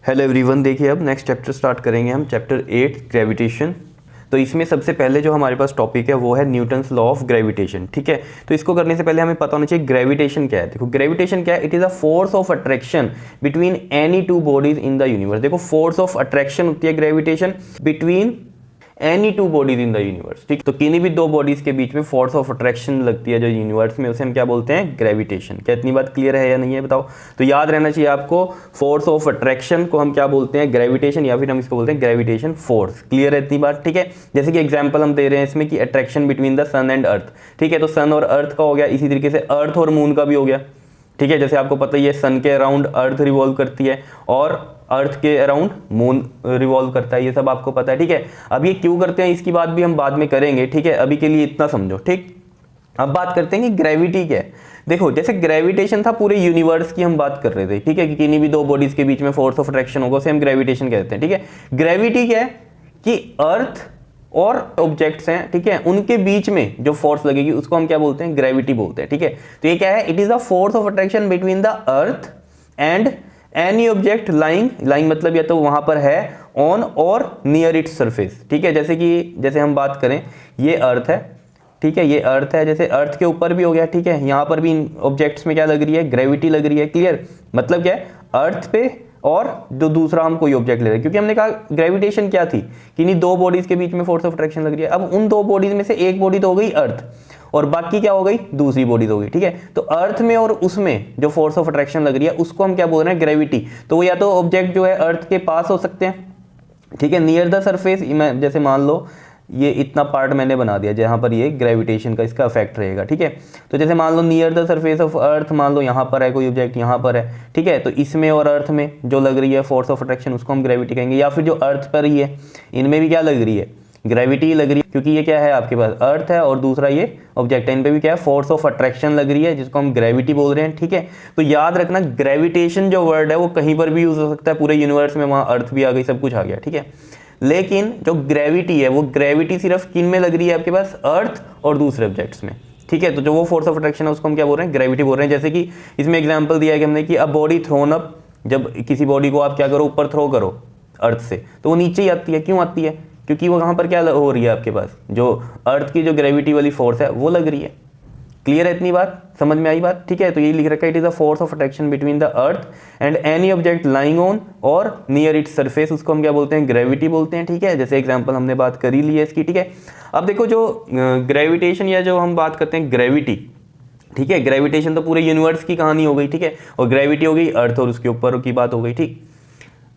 Hello everyone, देखिए अब next chapter start करेंगे हम, चैप्टर 8 ग्रेविटेशन। तो इसमें सबसे पहले जो हमारे पास टॉपिक है वो है न्यूटन्स लॉ ऑफ ग्रेविटेशन। ठीक है, तो इसको करने से पहले हमें पता होना चाहिए ग्रेविटेशन क्या है। देखो ग्रेविटेशन क्या है, it is a force of attraction between any two bodies in the universe. देखो फोर्स ऑफ अट्रैक्शन होती है gravitation between any two bodies in the universe. ठीक, तो किन्हीं भी दो बॉडीज के बीच में फोर्स ऑफ अट्रैक्शन लगती है जो यूनिवर्स में, उसे हम क्या बोलते हैं, ग्रेविटेशन। क्या इतनी बात क्लियर है या नहीं है बताओ। तो याद रहना चाहिए आपको, फोर्स ऑफ अट्रैक्शन को हम क्या बोलते हैं, ग्रेविटेशन, या फिर हम इसको बोलते हैं ग्रेविटेशन फोर्स। क्लियर है इतनी बात। ठीक है, जैसे कि एग्जाम्पल हम दे रहे हैं इसमें कि attraction between the sun and earth. ठीक है, तो सन और अर्थ का हो गया, इसी तरीके से अर्थ और मून का भी हो गया। ठीक है, जैसे आपको पता ही है सन के अराउंड अर्थ रिवॉल्व करती है और अर्थ के अराउंड मून रिवॉल्व करता है, ये सब आपको पता है। ठीक है, अब ये क्यों करते हैं इसकी बात भी हम बाद में करेंगे। ठीक है, अभी के लिए इतना समझो। ठीक, अब बात करते हैं कि ग्रेविटी क्या है। देखो जैसे ग्रेविटेशन था पूरे यूनिवर्स की हम बात कर रहे थे। ठीक है, कि किन्हीं भी दो बॉडीज के बीच में फोर्स ऑफ अट्रैक्शन होगा उसे हम ग्रेविटेशन कहते हैं। ठीक है, ग्रेविटी क्या है कि अर्थ और ऑब्जेक्ट्स हैं, ठीक है, उनके बीच में जो फोर्स लगेगी उसको हम क्या बोलते हैं, ग्रेविटी बोलते हैं। ठीक है, तो ये क्या है, it is a force of attraction between the earth and any object lying मतलब या तो वहां पर है ऑन और नियर इट्स सरफेस। ठीक है, जैसे हम बात करें ये अर्थ है। ठीक है, ये अर्थ है, जैसे अर्थ के ऊपर भी हो गया। ठीक है, यहाँ पर भी इन ऑब्जेक्ट्स में क्या लग रही है, ग्रेविटी लग रही है। क्लियर, मतलब क्या है, अर्थ पे और जो दूसरा हम कोई ऑब्जेक्ट ले रहे हैं, क्योंकि हमने कहा ग्रेविटेशन क्या थी कि नहीं दो बॉडीज के बीच में फोर्स ऑफ अट्रैक्शन लग रही है। अब उन दो बॉडीज में से एक बॉडी तो हो गई अर्थ और बाकी क्या हो गई, दूसरी बॉडी हो गई। ठीक है, तो अर्थ में और उसमें जो फोर्स ऑफ अट्रैक्शन लग रही है उसको हम क्या बोल रहे हैं, ग्रेविटी। तो वो या तो ऑब्जेक्ट जो है अर्थ के पास हो सकते हैं, ठीक है, नियर द सरफेस। जैसे मान लो ये इतना पार्ट मैंने बना दिया जहाँ पर ये ग्रेविटेशन का इसका इफेक्ट रहेगा। ठीक है, तो जैसे मान लो near the surface of earth, मान लो यहाँ पर है कोई ऑब्जेक्ट, यहाँ पर है। ठीक है, तो इसमें और अर्थ में जो लग रही है फोर्स ऑफ अट्रैक्शन उसको हम ग्रेविटी कहेंगे। या फिर जो अर्थ पर ही है इनमें भी क्या लग रही है, ग्रेविटी लग रही है, क्योंकि ये क्या है आपके पास अर्थ है और दूसरा ये ऑब्जेक्ट है, इन पे भी क्या है, फोर्स ऑफ अट्रैक्शन लग रही है जिसको हम ग्रेविटी बोल रहे हैं। ठीक है, तो याद रखना ग्रेविटेशन जो वर्ड है वो कहीं पर भी यूज हो सकता है पूरे यूनिवर्स में, वहाँ अर्थ भी आ गई, सब कुछ आ गया। ठीक है, लेकिन जो ग्रेविटी है वो ग्रेविटी सिर्फ किन में लग रही है, आपके पास अर्थ और दूसरे ऑब्जेक्ट्स में। ठीक है, तो जो वो फोर्स ऑफ अट्रैक्शन है उसको हम क्या बोल रहे हैं, ग्रेविटी बोल रहे हैं। जैसे कि इसमें एग्जांपल दिया है कि हमने कि अ बॉडी थ्रोन अप, जब किसी बॉडी को आप क्या करो, ऊपर थ्रो करो अर्थ से, तो वो नीचे ही आती है। क्यों आती है, क्योंकि वो वहाँ पर क्या हो रही है, आपके पास जो अर्थ की जो ग्रेविटी वाली फोर्स है वो लग रही है। क्लियर है इतनी बात, समझ में आई बात। ठीक है, तो ये लिख रखा है, it is a force of attraction between the earth and any object lying on और नियर इट्स सरफेस, उसको हम क्या बोलते हैं, ग्रेविटी बोलते हैं। ठीक है, जैसे एग्जांपल हमने बात कर ही ली है इसकी। ठीक है, अब देखो जो ग्रेविटेशन या जो हम बात करते हैं ग्रेविटी, ठीक है, ग्रेविटेशन तो पूरे यूनिवर्स की कहानी हो गई। ठीक है, और ग्रेविटी हो गई अर्थ और उसके ऊपर की बात हो गई। ठीक,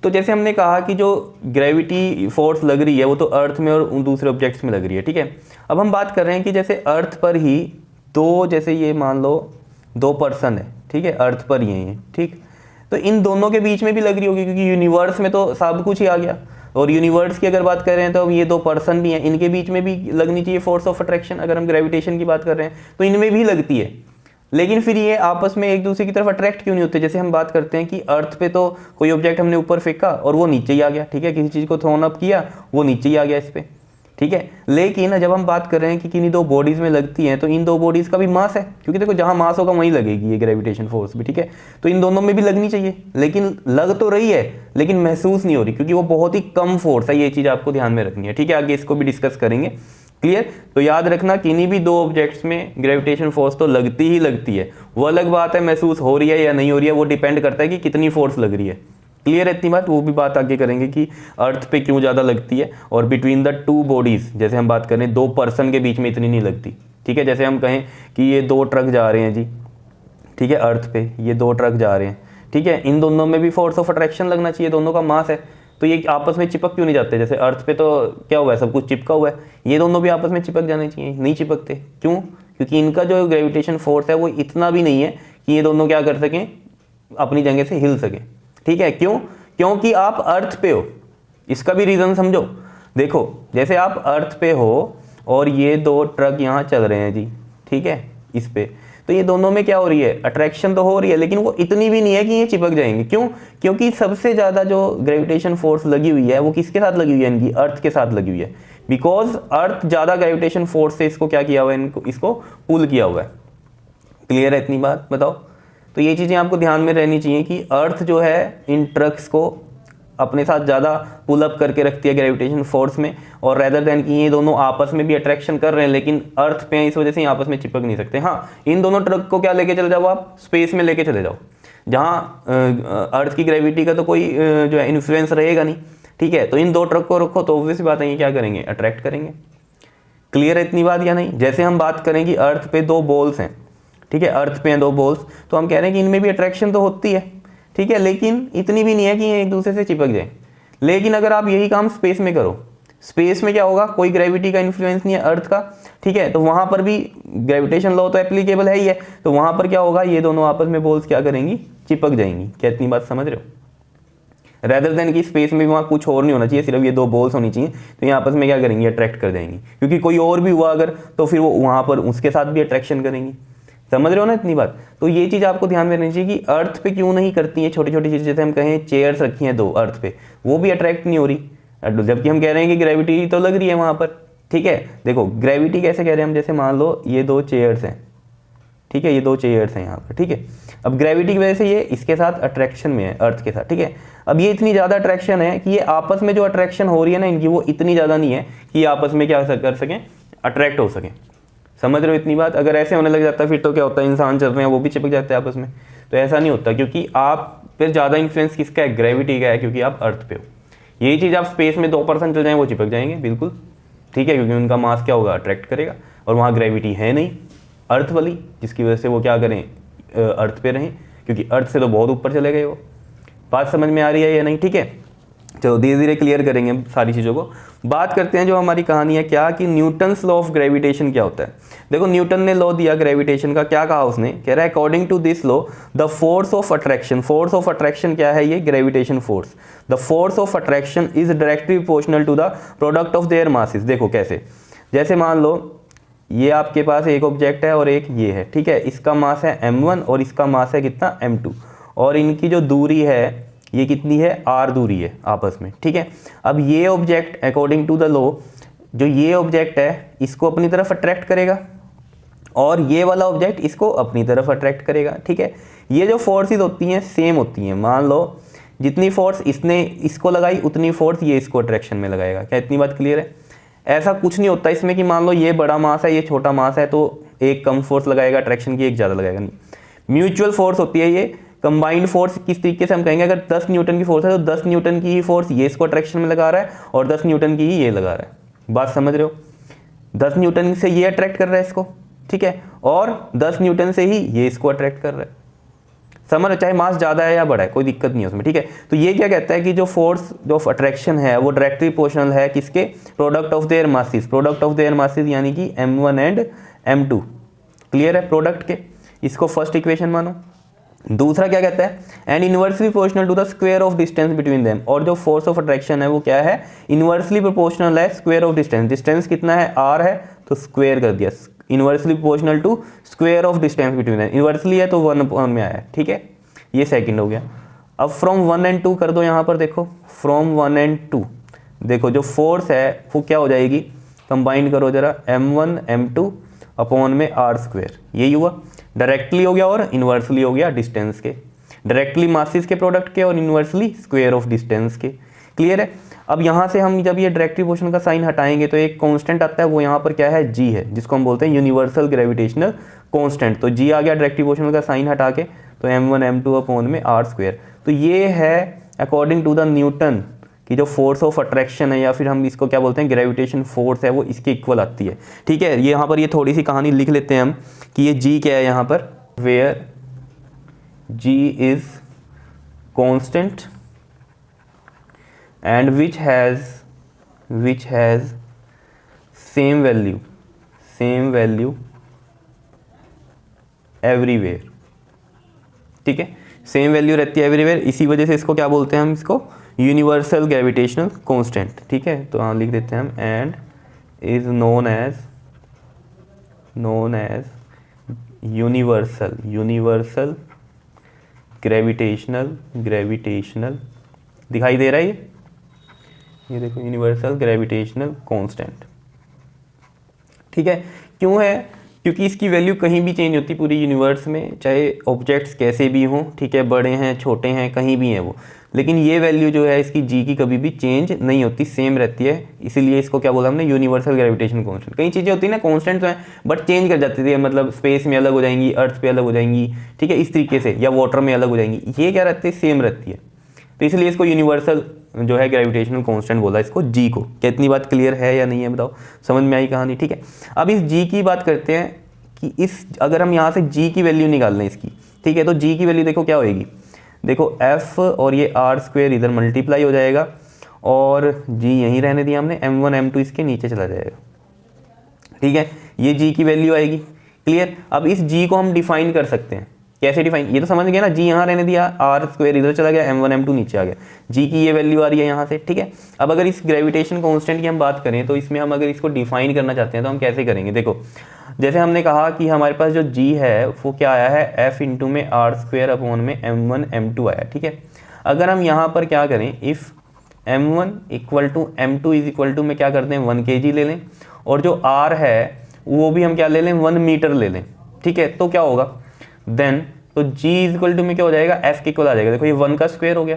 तो जैसे हमने कहा कि जो ग्रेविटी फोर्स लग रही है वो तो अर्थ में और उन दूसरे ऑब्जेक्ट्स में लग रही है। ठीक है, अब हम बात कर रहे हैं कि जैसे अर्थ पर ही दो, जैसे ये मान लो दो पर्सन है, ठीक है, अर्थ पर ही है ये। ठीक, तो इन दोनों के बीच में भी लग रही होगी, क्योंकि यूनिवर्स में तो सब कुछ ही आ गया। और यूनिवर्स की अगर बात कर रहे हैं तो अब ये दो पर्सन भी हैं, इनके बीच में भी लगनी चाहिए फोर्स ऑफ अट्रैक्शन। अगर हम ग्रेविटेशन की बात कर रहे हैं तो इनमें भी लगती है, लेकिन फिर ये आपस में एक दूसरे की तरफ अट्रैक्ट क्यों नहीं होते। जैसे हम बात करते हैं कि अर्थ पे तो कोई ऑब्जेक्ट हमने ऊपर फेंका और वो नीचे ही आ गया। ठीक है, किसी चीज़ को थ्रोन अप किया वो नीचे ही आ गया इस पे। ठीक है, लेकिन जब हम बात कर रहे हैं कि किन्हीं दो बॉडीज में लगती हैं तो इन दो बॉडीज का भी मास है, क्योंकि देखो जहां मास होगा वहीं लगेगी ये ग्रेविटेशन फोर्स भी। ठीक है, तो इन दोनों में भी लगनी चाहिए, लेकिन लग तो रही है लेकिन महसूस नहीं हो रही, क्योंकि वो बहुत ही कम फोर्स है। ये चीज़ आपको ध्यान में रखनी है। ठीक है, आगे इसको भी डिस्कस करेंगे। क्लियर, तो याद रखना किन्हीं भी दो ऑब्जेक्ट्स में ग्रेविटेशन फोर्स तो लगती ही लगती है। वो अलग बात है महसूस हो रही है या नहीं हो रही है, वो डिपेंड करता है कि कितनी फोर्स लग रही है। क्लियर है इतनी बात, वो भी बात आगे करेंगे कि अर्थ पे क्यों ज़्यादा लगती है और बिटवीन द टू बॉडीज, जैसे हम बात करें दो पर्सन के बीच में इतनी नहीं लगती। ठीक है, जैसे हम कहें कि ये दो ट्रक जा रहे हैं जी, ठीक है, अर्थ पे ये दो ट्रक जा रहे हैं। ठीक है, इन दोनों में भी फोर्स ऑफ अट्रैक्शन लगना चाहिए, दोनों का मास है, तो ये आपस में चिपक क्यों नहीं जाते। जैसे अर्थ पे तो क्या हुआ है, सब कुछ चिपका हुआ है, ये दोनों भी आपस में चिपक जाने चाहिए, नहीं चिपकते। क्यों, क्योंकि इनका जो ग्रेविटेशन फोर्स है वो इतना भी नहीं है कि ये दोनों क्या कर सकें, अपनी जगह से हिल सकें। ठीक है, क्यों, क्योंकि आप अर्थ पे हो। इसका भी रीज़न समझो। देखो जैसे आप अर्थ पे हो और ये दो ट्रक यहाँ चल रहे हैं जी, ठीक है, इस पे, तो ये दोनों में क्या हो रही है, अट्रैक्शन तो हो रही है, लेकिन वो इतनी भी नहीं है कि ये चिपक जाएंगे। क्यों, क्योंकि सबसे ज़्यादा जो ग्रेविटेशन फोर्स लगी हुई है वो किसके साथ लगी हुई है, इनकी अर्थ के साथ लगी हुई है। बिकॉज अर्थ ज़्यादा ग्रेविटेशन फोर्स से इसको क्या किया हुआ है, इसको पुल किया हुआ है। क्लियर है इतनी बात, बताओ। तो ये चीज़ें आपको ध्यान में रहनी चाहिए कि अर्थ जो है इन ट्रक्स को अपने साथ ज़्यादा पुल अप करके रखती है ग्रेविटेशन फोर्स में, और रेदर देन कि ये दोनों आपस में भी अट्रैक्शन कर रहे हैं लेकिन अर्थ पे हैं, इस वजह से आपस में चिपक नहीं सकते। हाँ, इन दोनों ट्रक को क्या लेके चले जाओ आप, स्पेस में लेके चले जाओ, जहाँ अर्थ की ग्रेविटी का तो कोई जो है इन्फ्लुएंस रहेगा नहीं, ठीक है। तो इन दो ट्रक को रखो तो ऑब्वियस बात है ये क्या करेंगे, अट्रैक्ट करेंगे। क्लियर है इतनी बात या नहीं? जैसे हम बात करें कि अर्थ पे दो बॉल्स हैं, ठीक है, अर्थ पे हैं दो बॉल्स, तो हम कह रहे हैं कि इनमें भी अट्रैक्शन तो होती है, ठीक है, लेकिन इतनी भी नहीं है कि ये एक दूसरे से चिपक जाए। लेकिन अगर आप यही काम स्पेस में करो, स्पेस में क्या होगा, कोई ग्रेविटी का इन्फ्लुएंस नहीं है अर्थ का, ठीक है, तो वहाँ पर भी ग्रेविटेशन लॉ तो एप्लीकेबल है ही है, तो वहाँ पर क्या होगा, ये दोनों आपस में बॉल्स क्या करेंगी, चिपक जाएंगी। क्या इतनी बात समझ रहे हो? रेदर देन कि स्पेस में भी वहाँ कुछ और नहीं होना चाहिए, सिर्फ ये दो बॉल्स होनी चाहिए, तो ये आपस में क्या करेंगी, अट्रैक्ट कर जाएंगी, क्योंकि कोई और भी हुआ अगर तो फिर वो वहाँ पर उसके साथ भी अट्रैक्शन करेंगी। समझ रहे हो ना इतनी बात? तो ये चीज़ आपको ध्यान में रखनी चाहिए कि अर्थ पे क्यों नहीं करती हैं छोटी छोटी चीज़ें, जैसे हम कहें चेयर्स रखी हैं दो अर्थ पे, वो भी अट्रैक्ट नहीं हो रही, जबकि हम कह रहे हैं कि ग्रेविटी तो लग रही है वहाँ पर, ठीक है। देखो ग्रेविटी कैसे कह रहे हैं हम, जैसे मान लो ये दो चेयर्स हैं, ठीक है, ये दो चेयर्स हैं यहाँ पर, ठीक है। अब ग्रेविटी की वजह से ये इसके साथ अट्रैक्शन में है, अर्थ के साथ, ठीक है। अब ये इतनी ज़्यादा अट्रैक्शन है कि ये आपस में जो अट्रैक्शन हो रही है ना इनकी, वो इतनी ज़्यादा नहीं है कि ये आपस में क्या कर सकें, अट्रैक्ट हो सकें। समझ रहे हो इतनी बात? अगर ऐसे होने लग जाता है फिर तो क्या होता है, इंसान चल रहे हैं वो भी चिपक जाते हैं आपस में। तो ऐसा नहीं होता, क्योंकि आप फिर ज़्यादा इन्फ्लुएंस किसका है, ग्रेविटी का है, क्योंकि आप अर्थ पे हो। यही चीज़ आप स्पेस में 2% चल जाएँ वो चिपक जाएंगे बिल्कुल, ठीक है, क्योंकि उनका मास क्या होगा, अट्रैक्ट करेगा, और वहाँ ग्रेविटी है नहीं अर्थ वाली, जिसकी वजह से वो क्या करें, अर्थ पे रहें, क्योंकि अर्थ से तो बहुत ऊपर चले गए वो। बात समझ में आ रही है या नहीं? ठीक है, चलो धीरे धीरे क्लियर करेंगे हम सारी चीज़ों को। बात करते हैं जो हमारी कहानी है क्या, कि न्यूटन्स लॉ ऑफ ग्रेविटेशन क्या होता है। देखो न्यूटन ने लॉ दिया ग्रेविटेशन का, क्या कहा उसने, कह रहा है according to this law the force of attraction, force of attraction क्या है, ये gravitation force, the force of attraction is directly proportional to the product of their masses. देखो कैसे, जैसे मान लो ये आपके पास एक ऑब्जेक्ट है और एक ये है, ठीक है, इसका मास है m1 और इसका मास है कितना, m2, और इनकी जो दूरी है ये कितनी है, r दूरी है आपस में, ठीक है। अब ये object according to the law, जो ये ऑब्जेक्ट है इसको अपनी तरफ अट्रैक्ट करेगा और ये वाला ऑब्जेक्ट इसको अपनी तरफ अट्रैक्ट करेगा, ठीक है। ये जो फोर्सेस होती हैं सेम होती हैं, मान लो जितनी फोर्स इसने इसको लगाई उतनी फोर्स ये इसको अट्रैक्शन में लगाएगा। क्या इतनी बात क्लियर है? ऐसा कुछ नहीं होता इसमें कि मान लो ये बड़ा मास है ये छोटा मास है तो एक कम फोर्स लगाएगा अट्रैक्शन की, एक ज़्यादा लगाएगा, नहीं। म्यूचुअल फोर्स होती है ये, कंबाइंड फोर्स किस तरीके से हम कहेंगे, अगर 10 न्यूटन की फोर्स है तो 10 न्यूटन की ही फोर्स ये इसको अट्रैक्शन में लगा रहा है और 10 न्यूटन की ही ये लगा रहा है। बात समझ रहे हो? 10 न्यूटन से ये अट्रैक्ट कर रहा है इसको, ठीक है, और 10 न्यूटन से ही ये इसको अट्रैक्ट कर रहा है। समझ, चाहे मास ज़्यादा है या बड़ा है कोई दिक्कत नहीं है उसमें, ठीक है। तो ये क्या कहता है कि जो फोर्स जो अट्रैक्शन है वो डायरेक्टली प्रोपोर्शनल है किसके, product of their masses, product of their masses यानी कि m1 एंड m2। क्लियर है? प्रोडक्ट के, इसको फर्स्ट इक्वेशन मानो। दूसरा क्या कहता है, and inversely proportional to the square of distance between them, और जो फोर्स ऑफ अट्रैक्शन है वो क्या है, इनवर्सली प्रोपोर्शनल है स्क्वायर ऑफ डिस्टेंस। डिस्टेंस कितना है, r है, तो स्क्वायर कर दिया, inversely proportional to square of distance between them. Inversely है तो 1 में आया है, ठीक है, ये सेकंड हो गया। अब फ्रॉम 1 and 2 कर दो यहाँ पर, देखो फ्रॉम 1 and 2, देखो जो फोर्स है वो क्या हो जाएगी, कंबाइन करो जरा, m1 m2 अपॉन में r स्क्वायर, यही हुआ, डायरेक्टली हो गया और इन्वर्सली हो गया डिस्टेंस के, डायरेक्टली मासेस के प्रोडक्ट के और इन्वर्सली स्क्वायर ऑफ डिस्टेंस के। क्लियर है? अब यहाँ से हम जब ये डायरेक्टली पोर्शन का साइन हटाएंगे तो एक कांस्टेंट आता है, वो यहाँ पर क्या है, g है, जिसको हम बोलते हैं यूनिवर्सल ग्रेविटेशनल कांस्टेंट। तो g आ गया डायरेक्टली पोर्शन का साइन हटा के, तो m1 m2 अपॉन में r स्क्वायर। तो ये है अकॉर्डिंग टू द न्यूटन की जो फोर्स ऑफ अट्रैक्शन है, या फिर हम इसको क्या बोलते हैं, ग्रेविटेशन फोर्स है, वो इसके इक्वल आती है, ठीक है। ये यहाँ पर ये थोड़ी सी कहानी लिख लेते हैं हम कि ये g क्या है यहाँ पर, where g is constant and which has same value everywhere, ठीक है, सेम वैल्यू रहती है एवरीवेयर। इसी वजह से इसको क्या बोलते हैं हम, इसको यूनिवर्सल ग्रेविटेशनल कांस्टेंट, ठीक है। तो हाँ लिख देते हैं हम, and is known as universal gravitational दिखाई दे रहा है ये देखो, यूनिवर्सल ग्रेविटेशनल कांस्टेंट, ठीक है। क्यों है, क्योंकि इसकी वैल्यू कहीं भी चेंज होती पूरी यूनिवर्स में, चाहे ऑब्जेक्ट्स कैसे भी हों, ठीक है, बड़े हैं छोटे हैं कहीं भी हैं वो, लेकिन ये वैल्यू जो है इसकी जी की कभी भी चेंज नहीं होती, सेम रहती है। इसीलिए इसको क्या बोला हमने, यूनिवर्सल ग्रेविटेशन कांस्टेंट। कई चीज़ें होती है ना कांस्टेंट तो है बट चेंज कर जाती थी, मतलब स्पेस में अलग हो जाएंगी, अर्थ पे अलग हो जाएंगी, ठीक है, इस तरीके से, या वाटर में अलग हो जाएंगी। ये क्या रहती है, सेम रहती है। तो इसलिए इसको यूनिवर्सल जो है ग्रेविटेशनल कांस्टेंट बोला इसको, जी को। क्या इतनी बात क्लियर है या नहीं है, बताओ, समझ में आई कहानी? ठीक है, अब इस जी की बात करते हैं कि इस अगर हम यहाँ से जी की वैल्यू निकाल लें इसकी, ठीक है, तो जी की वैल्यू देखो क्या होएगी, देखो एफ और ये आर स्क्वेयर इधर मल्टीप्लाई हो जाएगा और जी यहीं रहने दिया हमने, m1 m2 इसके नीचे चला जाएगा, ठीक है, ये जी की वैल्यू आएगी। क्लियर? अब इस जी को हम डिफाइन कर सकते हैं, कैसे डिफाइन, ये तो समझ गया ना, जी यहाँ रहने दिया, आर स्क्वेयर इधर चला गया, m1 m2 नीचे आ गया, जी की ये वैल्यू आ रही है यहाँ से, ठीक है। अब अगर इस ग्रेविटेशन कांस्टेंट की हम बात करें तो इसमें हम अगर इसको डिफाइन करना चाहते हैं तो हम कैसे करेंगे, देखो जैसे हमने कहा कि हमारे पास जो जी है वो क्या आया है, एफ इंटू में आर स्क्वेयर अपॉन में m1 m2 आया, ठीक है। अगर हम यहाँ पर क्या करें, if m1 equal to m2 is equal to में क्या करते हैं 1 kg ले लें, और जो r है वो भी हम क्या ले लें 1 मीटर ले लें, ठीक है। तो क्या होगा देन, तो g इज इक्वल टू में क्या हो जाएगा, f के इक्वल आ जाएगा, देखो ये 1 का स्क्वायर हो गया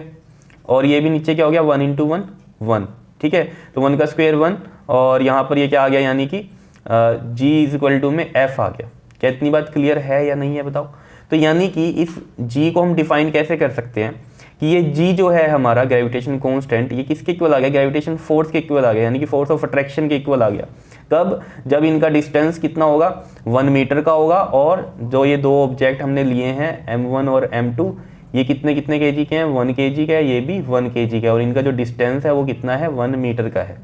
और ये भी नीचे क्या हो गया 1 इंटू 1 1, ठीक है। तो 1 का स्क्वायर 1 और यहाँ पर ये क्या आ गया, यानी कि g इज इक्वल टू में f आ गया। क्या इतनी बात क्लियर है या नहीं है, बताओ। तो यानी कि इस g को हम डिफाइन कैसे कर सकते हैं कि ये g जो है हमारा ग्रेविटेशन कांस्टेंट, ये किसके इक्वल आ गया, ग्रेविटेशन फोर्स के इक्वल आ गया, यानी कि फोर्स ऑफ अट्रैक्शन के इक्वल आ गया। तब जब इनका डिस्टेंस कितना होगा 1 मीटर का होगा, और जो ये दो ऑब्जेक्ट हमने लिए हैं m1 और m2 ये कितने कितने केजी के हैं, 1 kg का है, ये भी 1 kg का है, और इनका जो डिस्टेंस है वो कितना है 1 मीटर का है,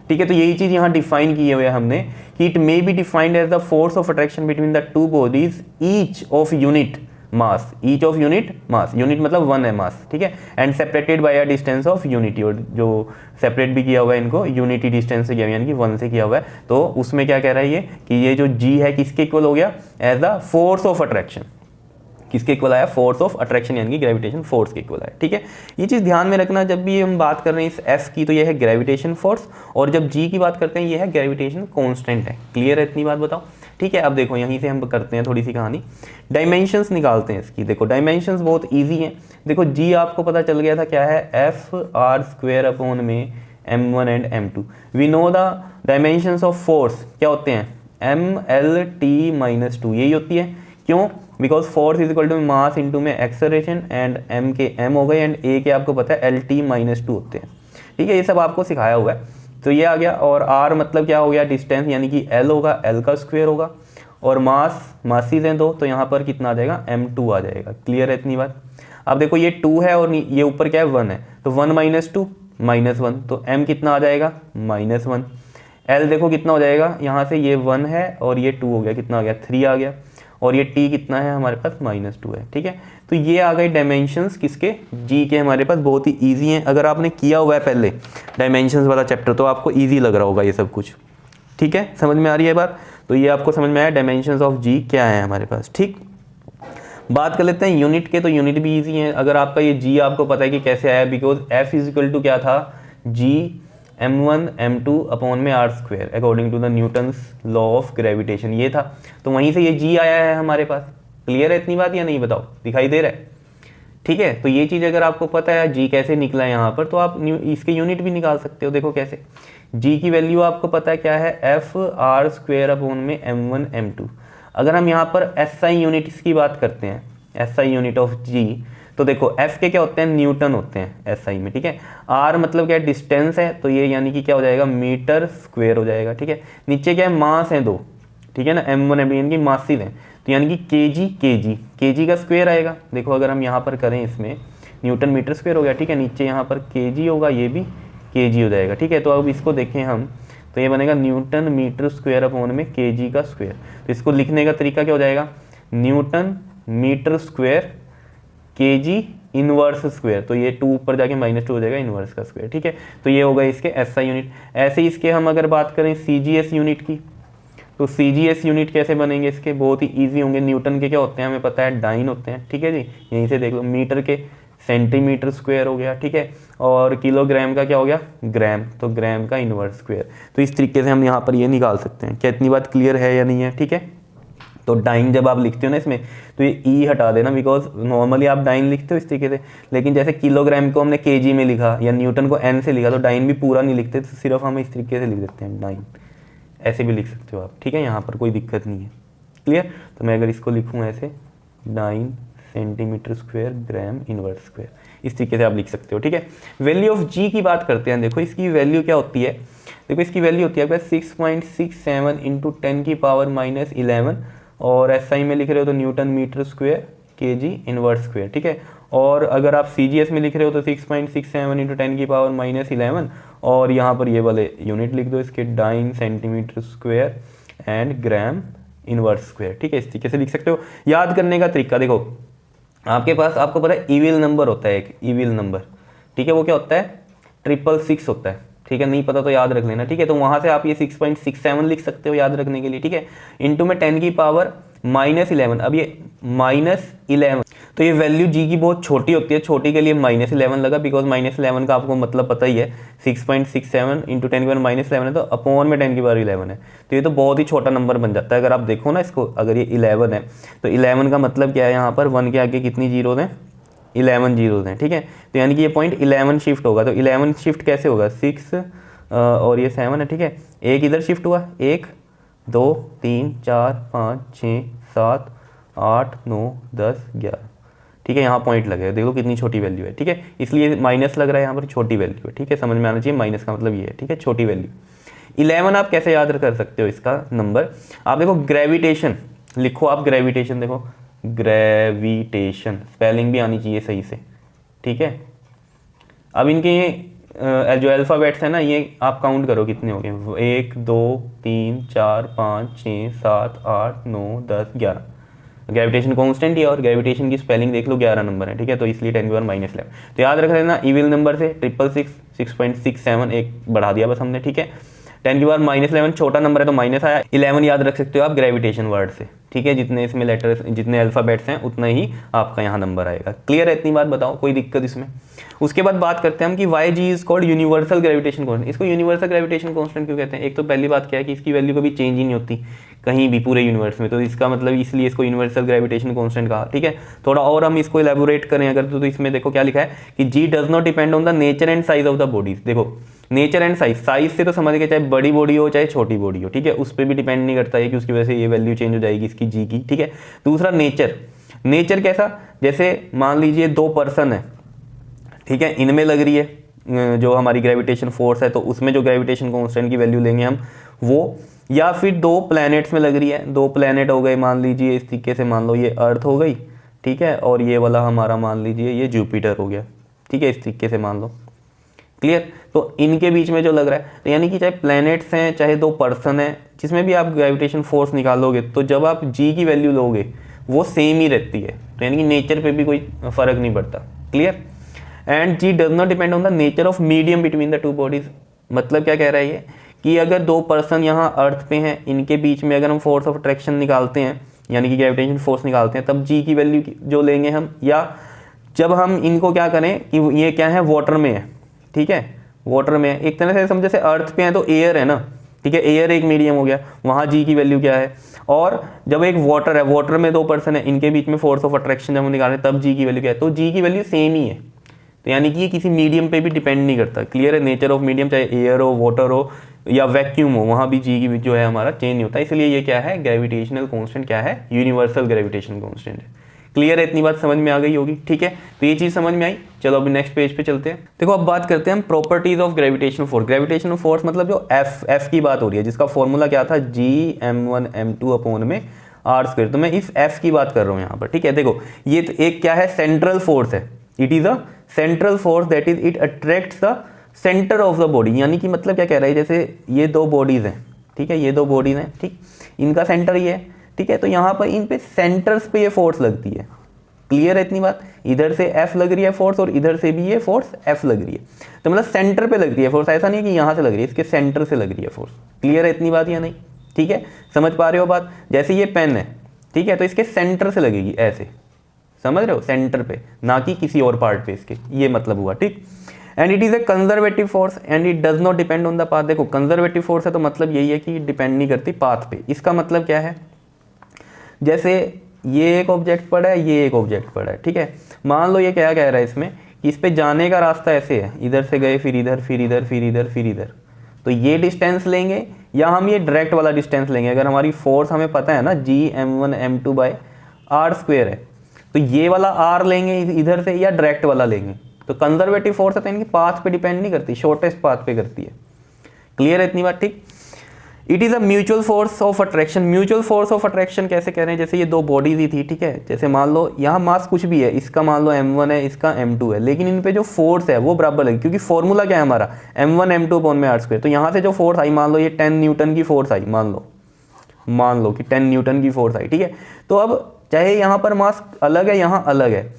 ठीक है। तो यही चीज़ यहाँ डिफाइन की हुई है हमने कि it may be defined as the force of attraction between the two bodies each of unit mass, each of unit mass, unit मतलब 1 है मास, ठीक है, and separated by a distance of unity, और जो सेपरेट भी किया हुआ है इनको यूनिटी डिस्टेंस से किया हुआ है, यानी कि 1 से किया हुआ है। तो उसमें क्या कह रहा है ये कि ये जो जी है किसके इक्वल हो गया, as the force of attraction, किसके इक्वल आया, फोर्स ऑफ अट्रैक्शन, यानी कि ग्रेविटेशन फोर्स के इक्वल आया, ठीक है। ये चीज़ ध्यान में रखना जब भी हम बात कर रहे हैं इस एफ की, तो ये है ग्रेविटेशन फोर्स, और जब जी की बात करते हैं ये है ग्रेविटेशन कांस्टेंट है। क्लियर है इतनी बात, बताओ, ठीक है। अब देखो यहीं से हम करते हैं थोड़ी सी कहानी, डायमेंशंस निकालते हैं इसकी। देखो डायमेंशंस बहुत ईजी हैं, देखो जी आपको पता चल गया था क्या है, एफ आर स्क्वेयर अपॉन में m1 and m2। We know the dimensions of force क्या होते हैं, mLT-2 यही होती है। क्यों? Because force is equal to mass into में एक्सेलरेशन, एंड m के m हो गए, एंड a के आपको पता है LT-2 होते हैं, ठीक है। ये सब आपको सिखाया हुआ है, तो ये आ गया। और r मतलब क्या हो गया, डिस्टेंस, यानी कि l होगा, l का स्क्वायर होगा, और मासीज हैं दो, तो यहाँ पर कितना आ जाएगा m2 आ जाएगा। क्लियर है इतनी बात। अब देखो ये 2 है और ये ऊपर क्या है 1 है, तो 1 - 2 -1, तो m कितना आ जाएगा -1। l देखो कितना हो जाएगा, यहाँ से ये 1 है और ये 2 हो गया, कितना आ गया 3 आ गया, और ये t कितना है हमारे पास -2 है, ठीक है। तो ये आ गए डायमेंशंस किसके, g के, हमारे पास बहुत ही इजी हैं। अगर आपने किया हुआ है पहले डायमेंशंस वाला चैप्टर तो आपको इजी लग रहा होगा ये सब कुछ, ठीक है, समझ में आ रही है बात। तो ये आपको समझ में आया डायमेंशंस ऑफ g क्या है हमारे पास, ठीक। बात कर लेते हैं यूनिट के, तो यूनिट भी इजी है। अगर आपका ये g आपको पता है कि कैसे आया, because f is equal to क्या था, g m1 m2 अपॉन में r square according to the Newton's law of gravitation, ये था। तो वहीं से ये g आया है हमारे पास। क्लियर है इतनी बात या नहीं, बताओ, दिखाई दे रहा है, ठीक है। तो ये चीज़ अगर आपको पता है g कैसे निकला है यहाँ पर, तो आप इसके यूनिट भी निकाल सकते हो। देखो कैसे, g की वैल्यू आपको पता है क्या है, एफ आर स्क्वायर अपॉन में m1 m2। अगर हम यहाँ पर SI यूनिट्स की बात करते हैं, SI यूनिट ऑफ g, तो देखो f के क्या होते हैं, न्यूटन होते हैं SI में, ठीक है। r मतलब क्या है, डिस्टेंस है, तो ये यानी कि क्या हो जाएगा मीटर स्क्वायर हो जाएगा, ठीक है। नीचे क्या है, मास है 2, ठीक है ना, m1 m2 यानी कि मासिव है, तो यानी कि kg का स्क्वायर आएगा। देखो अगर हम यहाँ पर करें इसमें, न्यूटन मीटर स्क्वायर हो गया, ठीक है, नीचे यहाँ पर kg होगा, ये भी kg हो जाएगा, ठीक है। तो अब इसको देखें हम, तो ये बनेगा न्यूटन मीटर स्क्वायर अपॉन में kg का स्क्वायर। तो इसको लिखने का तरीका क्या हो जाएगा, newton metre square kg inverse square, तो ये 2 ऊपर जाके -2 हो जाएगा, इनवर्स का स्क्वायर, ठीक है। तो ये होगा इसके SI यूनिट। ऐसे ही इसके हम अगर बात करें CGS यूनिट की, तो CGS यूनिट कैसे बनेंगे इसके, बहुत ही इजी होंगे। न्यूटन के क्या होते हैं हमें पता है, डाइन होते हैं, ठीक है जी, यहीं से देख लो। मीटर के सेंटीमीटर स्क्वायर हो गया, ठीक है, और किलोग्राम का क्या हो गया, ग्राम, तो ग्राम का इनवर्स स्क्वायर। तो इस तरीके से हम यहाँ पर ये निकाल सकते हैं। क्या इतनी बात क्लियर है या नहीं है, ठीक है। तो डाइन जब आप लिखते हो ना इसमें, तो ये ई हटा देना, बिकॉज नॉर्मली आप डाइन लिखते हो इस तरीके से, लेकिन जैसे किलोग्राम को हमने केजी में लिखा या न्यूटन को एन से लिखा, तो डाइन भी पूरा नहीं लिखते, तो सिर्फ हम इस तरीके से लिख देते हैं डाइन। ऐसे भी लिख सकते हो आप, ठीक है, यहाँ पर कोई दिक्कत नहीं है। क्लियर? तो मैं अगर इसको लिखूँ ऐसे, डाइन सेंटीमीटर स्क्वायर ग्राम इनवर्स स्क्वायर, इस तरीके से आप लिख सकते हो, ठीक है। वैल्यू ऑफ जी की बात करते हैं। देखो इसकी वैल्यू क्या होती है, देखो इसकी वैल्यू होती है 6.67 इंटू 10 की पावर माइनस 11, और एसआई में लिख रहे हो तो newton metre square KG inverse square, ठीक है। और अगर आप सीजीएस में लिख रहे हो तो 6.67 इंटू 10 की पावर माइनस 11, और यहाँ पर ये वाले यूनिट लिख दो इसके, dyne centimetre square and gram inverse square, ठीक है। इस तरीके से लिख सकते हो। याद करने का तरीका देखो, आपके पास, आपको पता है इविल नंबर होता है एक, इविल नंबर, ठीक है, वो क्या होता है 666 होता है, ठीक है। नहीं पता तो याद रख लेना, ठीक है। तो वहां से आप ये 6.67 लिख सकते हो याद रखने के लिए, ठीक है। इंटू में 10 की पावर माइनस 11, अब ये माइनस 11, तो ये वैल्यू जी की बहुत छोटी होती है, छोटी के लिए माइनस 11 लगा, बिकॉज माइनस 11 का आपको मतलब पता ही है, 6.67 इंटू 10 की पावर माइनस 11 है, तो अपॉन में 10 की पावर 11 है, तो ये तो बहुत ही छोटा नंबर बन जाता है। अगर आप देखो ना इसको, अगर ये 11 है तो 11 का मतलब क्या है, यहाँ पर 1 के आगे कितनी जीरोज हैं, 11 जीरोज हैं, ठीक है। तो यानी कि ये पॉइंट 11 शिफ्ट होगा, तो 11 शिफ्ट कैसे होगा, 6 और ये 7 है, ठीक है। एक इधर शिफ्ट हुआ, 1 2 3 4 5 6 7 8 9 10 11, ठीक है। यहाँ पॉइंट लगे, देखो कितनी छोटी वैल्यू है, ठीक है, इसलिए माइनस लग रहा है यहाँ पर, छोटी वैल्यू है, ठीक है, समझ में आना चाहिए, माइनस का मतलब ये है, ठीक है, छोटी वैल्यू। 11 आप कैसे याद कर सकते हो इसका नंबर, आप देखो ग्रेविटेशन लिखो, आप ग्रेविटेशन देखो, ग्रेविटेशन स्पेलिंग भी आनी चाहिए सही से, ठीक है। अब इनके ये जो अल्फ़ाबेट्स है ना, ये आप काउंट करो कितने हो गए, 1 2 3 4 5 6 7 8 9 10 11, ग्रेविटेशन कांस्टेंट ही है, और ग्रेविटेशन की स्पेलिंग देख लो 11 नंबर है, ठीक है। तो इसलिए 10 की पावर माइनस 11, तो याद रख लेना इविल नंबर से 666 6.67 एक बढ़ा दिया बस हमने, ठीक है। 10 की पावर माइनस 11 छोटा नंबर है तो माइनस आया, 11 याद रख सकते हो आप ग्रेविटेशन वर्ड से, ठीक है। जितने इसमें लेटर्स, जितने अल्फ़ाबेट्स हैं उतना ही आपका यहाँ नंबर आएगा। क्लियर है, इतनी बात बताओ, कोई दिक्कत इसमें। उसके बाद बात करते हैं हम कि why G is called universal gravitation constant. इसको यूनिवर्सल ग्रेविटेशन कांस्टेंट क्यों कहते हैं? एक तो पहली बात क्या है कि इसकी वैल्यू कभी चेंज ही नहीं होती कहीं भी पूरे यूनिवर्स में, तो इसका मतलब इसलिए इसको यूनिवर्सल ग्रेविटेशन कांस्टेंट कहा, ठीक है। थोड़ा और हम इसको एलैबोरेट करें अगर तो इसमें देखो क्या लिखा है कि G does not depend on the nature and size of the bodies. देखो नेचर एंड साइज, साइज से तो समझ के चाहे बड़ी बॉडी हो चाहे छोटी बॉडी हो, ठीक है, उस पर भी डिपेंड नहीं करता है कि उसकी वजह से ये वैल्यू चेंज हो जाएगी इसकी जी की, ठीक है। दूसरा नेचर, नेचर कैसा, जैसे मान लीजिए 2 पर्सन है, ठीक है, इनमें लग रही है जो हमारी ग्रेविटेशन फोर्स है, तो उसमें जो ग्रेविटेशन कांस्टेंट की वैल्यू लेंगे हम वो, या फिर 2 प्लैनेट्स में लग रही है, 2 प्लैनेट हो गए मान लीजिए इस तरीके से, मान लो ये अर्थ हो गई, ठीक है, और ये वाला हमारा मान लीजिए ये जुपिटर हो गया, ठीक है, इस तरीके से मान लो। क्लियर? तो इनके बीच में जो लग रहा है, तो यानी कि चाहे प्लैनेट्स हैं चाहे 2 पर्सन हैं, जिसमें भी आप ग्रेविटेशन फोर्स निकालोगे तो जब आप जी की वैल्यू लोगे वो सेम ही रहती है, तो यानी कि नेचर पे भी कोई फर्क नहीं पड़ता। Clear? And G does not depend on the nature of medium between the 2 bodies. मतलब क्या कह रहा है ये कि अगर 2 पर्सन यहाँ अर्थ पे हैं, इनके बीच में अगर हम फोर्स ऑफ अट्रैक्शन निकालते हैं यानी कि ग्रेविटेशन फोर्स निकालते हैं, तब जी की वैल्यू जो लेंगे हम, या जब हम इनको क्या करें कि ये क्या है, वाटर में है, ठीक है, वाटर में है, एक तरह से समझे से अर्थ पे है तो एयर है ना, ठीक है, एयर एक मीडियम हो गया, वहाँ जी की वैल्यू क्या है। और जब एक वाटर है, वाटर में 2 पर्सन है, इनके बीच में फोर्स ऑफ अट्रैक्शन जब हम निकाल रहे हैं तब जी की वैल्यू क्या है, तो जी की वैल्यू सेम ही है, तो यानी कि ये किसी मीडियम पे भी डिपेंड नहीं करता। क्लियर है? नेचर ऑफ मीडियम चाहे एयर हो, वाटर हो या वैक्यूम हो, वहाँ भी जी की जो है हमारा चेंज नहीं होता, इसलिए ये क्या है, ग्रेविटेशनल कांस्टेंट क्या है, यूनिवर्सल ग्रेविटेशन कांस्टेंट है। क्लियर है? इतनी बात समझ में आ गई होगी, ठीक है। तो ये चीज़ समझ में आई। चलो अभी नेक्स्ट पेज पे चलते हैं। देखो अब बात करते हैं हम properties of gravitational force. Gravitational force मतलब जो एफ की बात हो रही है, जिसका फॉर्मूला क्या था, जी m1 m2 अपॉन में r²। तो मैं इस एफ की बात कर रहा हूँ यहाँ पर, ठीक है। देखो ये तो एक क्या है, सेंट्रल फोर्स है, it is a central force that is it attracts the centre of the body. यानी कि मतलब क्या कह रहा है, जैसे ये 2 बॉडीज हैं, ठीक है, ये 2 बॉडीज हैं, ठीक, इनका सेंटर ये है, ठीक है, तो यहाँ पर इन पे सेंटर्स पे ये फोर्स लगती है। क्लियर है इतनी बात? इधर से एफ लग रही है फोर्स और इधर से भी ये फोर्स एफ लग रही है, तो मतलब सेंटर पे लग रही है फोर्स, ऐसा नहीं है कि यहाँ से लग रही है, इसके सेंटर से लग रही है फोर्स। क्लियर है इतनी बात या नहीं? ठीक है, समझ पा रहे हो बात? जैसे ये पेन है, ठीक है, तो इसके सेंटर से लगेगी ऐसे, समझ रहे हो, सेंटर पे, ना कि किसी और पार्ट पे इसके, ये मतलब हुआ, ठीक। And it is a conservative force and it does not depend on the path. देखो कंजर्वेटिव फोर्स है तो मतलब यही है कि डिपेंड नहीं करती पाथ पे। इसका मतलब क्या है, जैसे ये एक ऑब्जेक्ट पड़ा है, ये एक ऑब्जेक्ट पड़ा है, ठीक है। मान लो ये क्या कह रहा है इसमें कि इस पे जाने का रास्ता ऐसे है, इधर से गए फिर इधर फिर इधर फिर इधर फिर इधर, तो ये डिस्टेंस लेंगे या हम ये डायरेक्ट वाला डिस्टेंस लेंगे। अगर हमारी फोर्स हमें पता है ना G m1m2/r² है, तो ये वाला r लेंगे इधर से या डायरेक्ट वाला लेंगे। तो कंजर्वेटिव फोर्स है तो इनकी पाथ पे डिपेंड नहीं करती, शॉर्टेस्ट पाथ पे करती है। क्लियर है इतनी बात, ठीक। It is a mutual force of attraction. Mutual force of attraction कैसे कह रहे हैं, जैसे ये दो बॉडीज ही थी, ठीक है। जैसे मान लो यहाँ मास कुछ भी है, इसका मान लो m1 है, इसका m2 है, लेकिन इन पे जो फोर्स है वो बराबर लगे, क्योंकि फॉर्मूला क्या है हमारा m1m2/r²। तो यहाँ से जो फोर्स आई, मान लो ये 10 न्यूटन की फोर्स आई, मान लो कि 10 न्यूटन की फोर्स आई, ठीक है। तो अब चाहे यहाँ पर मास अलग है, यहाँ अलग है,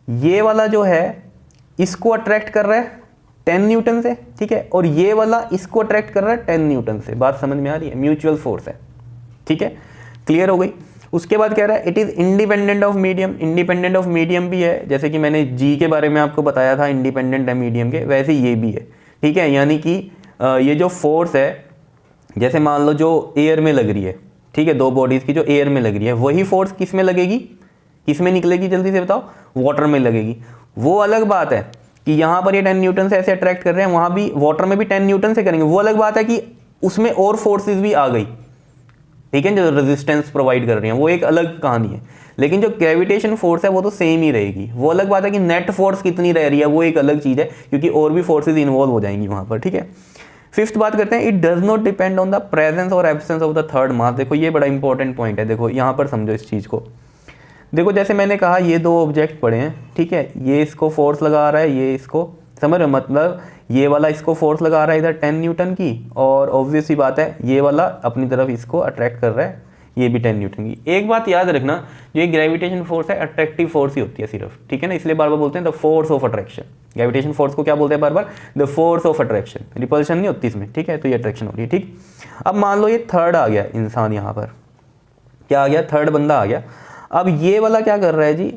ये वाला जो है इसको अट्रैक्ट कर रहा है 10 न्यूटन से, ठीक है, और ये वाला इसको अट्रैक्ट कर रहा है 10 न्यूटन से। बात समझ में आ रही है, म्यूचुअल फोर्स है, ठीक है, क्लियर हो गई। उसके बाद कह रहा है it is independent of medium. Independent of medium भी है, जैसे कि मैंने जी के बारे में आपको बताया था, इंडिपेंडेंट है मीडियम के, वैसे ये भी है, ठीक है। यानी कि ये जो फोर्स है, जैसे मान लो जो एयर में लग रही है, ठीक है, दो बॉडीज़ की जो एयर में लग रही है, वही फोर्स किस में लगेगी, किस में निकलेगी, जल्दी से बताओ, वाटर में लगेगी। वो अलग बात है कि यहाँ पर ये 10 न्यूटन से ऐसे अट्रैक्ट कर रहे हैं, वहाँ भी वाटर में भी 10 न्यूटन से करेंगे। वो अलग बात है कि उसमें और फोर्सेस भी आ गई, ठीक है, जो रेजिस्टेंस प्रोवाइड कर रही हैं, वो एक अलग कहानी है। लेकिन जो ग्रेविटेशन फोर्स है वो तो सेम ही रहेगी। वो अलग बात है कि नेट फोर्स कितनी रह रही है, वो एक अलग चीज़ है, क्योंकि और भी फोर्सेज इन्वॉल्व हो जाएंगी वहाँ पर, ठीक है। फिफ्थ बात करते हैं, it does not depend on the presence और एब्सेंस ऑफ द थर्ड मास। देखो ये बड़ा इंपॉर्टेंट पॉइंट है, देखो यहाँ पर समझो इस चीज़ को। देखो जैसे मैंने कहा ये दो ऑब्जेक्ट पड़े हैं, ठीक है, ये इसको फोर्स लगा रहा है, ये इसको, समझ रहे हो, मतलब ये वाला इसको फोर्स लगा रहा है इधर 10 न्यूटन की, और ऑब्वियस ही बात है ये वाला अपनी तरफ इसको अट्रैक्ट कर रहा है, ये भी 10 न्यूटन की। एक बात याद रखना, जो ये ग्रेविटेशन फोर्स है अट्रैक्टिव फोर्स ही होती है सिर्फ, ठीक है ना, इसलिए बार बार बोलते हैं the force of attraction. Gravitation force को क्या बोलते हैं बार बार, the force of attraction, repulsion नहीं होती इसमें, ठीक है, तो ये अट्रैक्शन हो रही है, ठीक। अब मान लो ये थर्ड आ गया इंसान, यहाँ पर क्या आ गया, थर्ड बंदा आ गया। अब ये वाला क्या कर रहा है जी,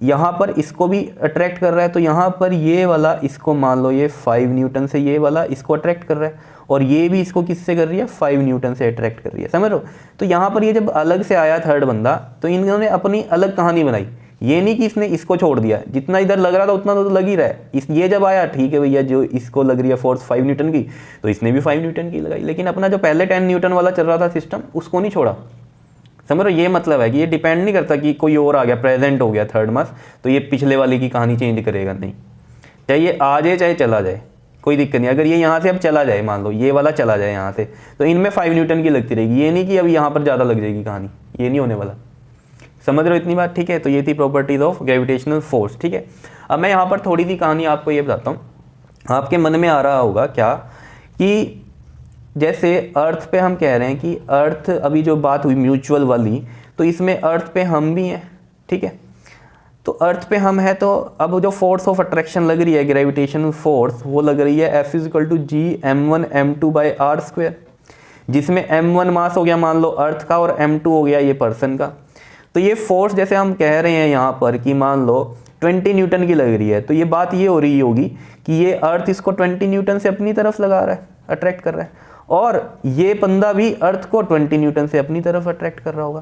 यहाँ पर इसको भी अट्रैक्ट कर रहा है, तो यहाँ पर ये वाला इसको मान लो ये 5 न्यूटन से ये वाला इसको अट्रैक्ट कर रहा है, और ये भी इसको किससे कर रही है, 5 न्यूटन से अट्रैक्ट कर रही है, समझ लो। तो यहाँ पर ये जब अलग से आया थर्ड बंदा, तो इन्होंने अपनी अलग कहानी बनाई। ये नहीं कि इसने इसको छोड़ दिया, जितना इधर लग रहा था उतना तो लग ही रहा है। ये जब आया, ठीक है भैया, जो इसको लग रही है फोर्स 5 न्यूटन की, तो इसने भी 5 न्यूटन की लगाई, लेकिन अपना जो पहले 10 न्यूटन वाला चल रहा था सिस्टम, उसको नहीं छोड़ा, समझ रहे हो। ये मतलब है कि ये डिपेंड नहीं करता कि कोई और आ गया, प्रेजेंट हो गया थर्ड मास, तो ये पिछले वाले की कहानी चेंज करेगा, नहीं, चाहे ये आ जाए चाहे चला जाए, कोई दिक्कत नहीं। अगर ये यहाँ से अब चला जाए, मान लो ये वाला चला जाए यहाँ से, तो इनमें 5 न्यूटन की लगती रहेगी, ये नहीं कि अब यहाँ पर ज़्यादा लग जाएगी कहानी, ये नहीं होने वाला, समझ रहे हो इतनी बात, ठीक है। तो ये थी प्रॉपर्टीज ऑफ ग्रेविटेशनल फोर्स, ठीक है। अब मैं यहाँ पर थोड़ी सी कहानी आपको ये बताता हूँ, आपके मन में आ रहा होगा क्या कि जैसे अर्थ पे हम कह रहे हैं कि अर्थ, अभी जो बात हुई म्यूचुअल वाली, तो इसमें अर्थ पे हम भी हैं, ठीक है। तो अर्थ पे हम है, तो अब जो फोर्स ऑफ अट्रैक्शन लग रही है, ग्रेविटेशनल फोर्स, वो लग रही है F = G m1m2/r², जिसमें m1 मास हो गया मान लो अर्थ का, और m2 हो गया ये पर्सन का। तो ये फोर्स जैसे हम कह रहे हैं यहाँ पर कि मान लो 20 न्यूटन की लग रही है, तो ये बात ये हो रही होगी कि ये अर्थ इसको 20 न्यूटन से अपनी तरफ लगा रहा है, अट्रैक्ट कर रहा है, और ये बंदा भी अर्थ को 20 न्यूटन से अपनी तरफ अट्रैक्ट कर रहा होगा।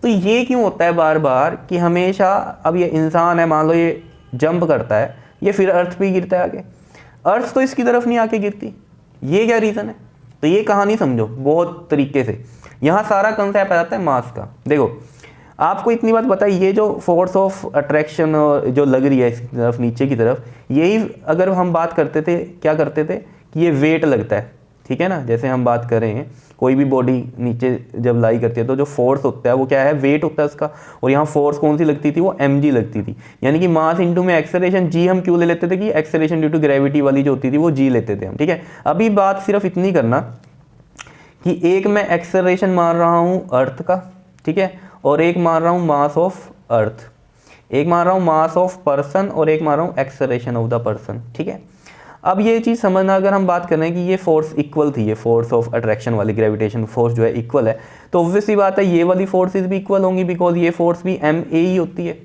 तो ये क्यों होता है बार बार कि हमेशा, अब ये इंसान है, मान लो ये जंप करता है, ये फिर अर्थ पे गिरता है आगे, अर्थ तो इसकी तरफ नहीं आके गिरती, ये क्या रीज़न है। तो ये कहानी समझो बहुत तरीके से, यहाँ सारा कंसेप्ट आ जाता है मास का। देखो आपको इतनी बात पता है, ये जो फोर्स ऑफ अट्रैक्शन जो लग रही है इस तरफ नीचे की तरफ, यही अगर हम बात करते थे, क्या करते थे कि ये वेट लगता है, ठीक है ना। जैसे हम बात कर रहे हैं, कोई भी बॉडी नीचे जब लाई करती है, तो जो फोर्स होता है वो क्या है, वेट होता है उसका, और यहाँ फोर्स कौन सी लगती थी, वो mg लगती थी। यानी कि मास इंटू में एक्सेलरेशन g हम क्यों ले लेते थे, कि एक्सेलरेशन ड्यू टू ग्रेविटी वाली जो होती थी वो g लेते थे हम, ठीक है। अभी बात सिर्फ इतनी करना कि एक मैं एक्सेलरेशन मार रहा हूँ अर्थ का, ठीक है, और एक मार रहा हूँ मास ऑफ अर्थ, एक मार रहा हूँ मास ऑफ पर्सन, और एक मार रहा हूँ एक्सेलरेशन ऑफ द पर्सन, ठीक है। अब ये चीज़ समझना, अगर हम बात करें कि ये फोर्स इक्वल थी, ये फोर्स ऑफ अट्रैक्शन वाली ग्रेविटेशन फोर्स जो है इक्वल है, तो ऑब्वियसली बात है ये वाली फोर्सेस भी इक्वल होंगी, बिकॉज ये फोर्स भी ma ही होती है,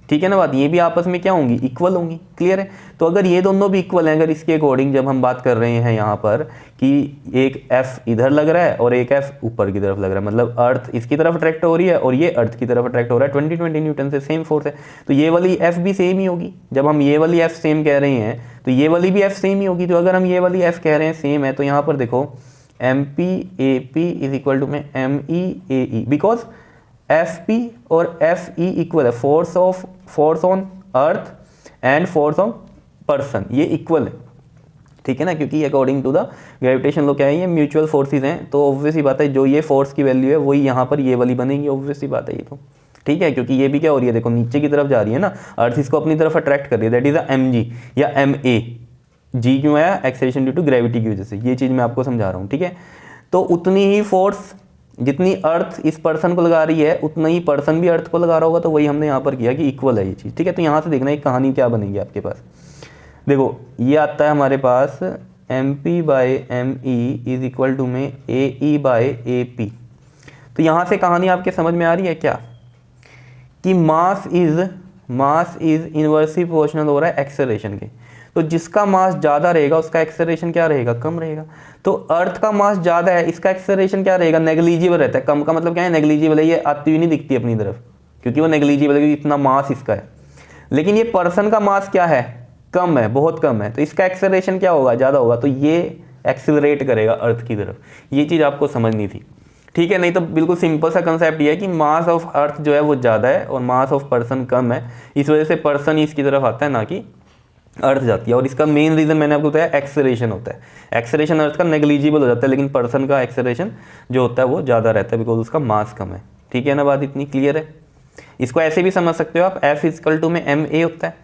ठीक है ना बात, ये भी आपस में क्या होंगी, इक्वल होंगी। क्लियर है। तो अगर ये दोनों भी इक्वल हैं, अगर इसके अकॉर्डिंग जब हम बात कर रहे हैं यहाँ पर कि एक एफ इधर लग रहा है और एक एफ ऊपर की तरफ लग रहा है, मतलब अर्थ इसकी तरफ अट्रैक्ट हो रही है और ये अर्थ की तरफ अट्रैक्ट हो रहा है 20 न्यूटन से, सेम फोर्स है, तो ये वाली एफ भी सेम ही होगी। जब हम ये वाली एफ सेम कह रहे हैं तो ये वाली भी एफ सेम ही होगी। तो अगर हम ये वाली एफ कह रहे हैं सेम है, तो यहाँ पर देखो M P A P is equal to में M E A E, because F P और एफ ई इक्वल है, force on earth and force on person, ये इक्वल है। ठीक है ना, क्योंकि according to the gravitation law क्या है, ये म्यूचुअल फोर्सेज हैं। तो ऑब्वियस ही बात है जो ये फोर्स की वैल्यू है वही यहाँ पर ये वाली बनेगी, ऑब्वियस ही बात है ये तो। ठीक है, क्योंकि ये भी क्या हो रही है, देखो नीचे की तरफ जा रही है ना, अर्थ इसको अपनी तरफ अट्रैक्ट कर रही है, that is a M G या एम ए। जी क्यों आया, एक्सेलरेशन ड्यू टू ग्रेविटी की वजह से, ये चीज़ मैं आपको समझा रहा हूँ। ठीक है, तो उतनी ही फोर्स जितनी अर्थ इस पर्सन को लगा रही है उतना ही पर्सन भी अर्थ को लगा रहा होगा, तो वही हमने यहाँ पर किया कि इक्वल है ये चीज़। ठीक है, तो यहाँ से देखना एक कहानी क्या बनेगी आपके पास। देखो ये आता है हमारे पास M P by M E is equal to में A E by A P. तो यहाँ से कहानी आपके समझ में आ रही है क्या, कि मास इज इनवर्सली प्रोपोर्शनल हो रहा है एक्सेलरेशन के। तो जिसका मास ज़्यादा रहेगा उसका एक्सेलरेशन क्या रहेगा, कम रहेगा। तो अर्थ का मास ज़्यादा है, इसका एक्सेलरेशन क्या रहेगा, नेग्लिजिबल रहता है। कम का मतलब क्या है, नेग्लिजिबल है, ये आती हुई नहीं दिखती अपनी तरफ, क्योंकि वो नेग्लिजिबल है, क्योंकि इतना मास इसका है। लेकिन ये पर्सन का मास क्या है, कम है, बहुत कम है, तो इसका एक्सेलरेशन क्या होगा, ज़्यादा होगा, तो ये एक्सेलरेट करेगा अर्थ की तरफ। ये चीज़ आपको समझनी थी। ठीक है, नहीं तो बिल्कुल सिंपल सा कंसेप्ट ये है कि मास ऑफ अर्थ जो है वो ज़्यादा है और मास ऑफ पर्सन कम है, इस वजह से पर्सन ही इसकी तरफ आता है, ना कि अर्थ जाती है। और इसका मेन रीज़न मैंने आपको बताया एक्सेलरेशन होता है। एक्सेलरेशन अर्थ का नेग्लिजिबल हो जाता है, लेकिन पर्सन का एक्सेलरेशन जो होता है वो ज़्यादा रहता है, बिकॉज उसका मास कम है। ठीक है ना, बात इतनी क्लियर है। इसको ऐसे भी समझ सकते हो आप, एफ इक्वल टू में एम ए होता है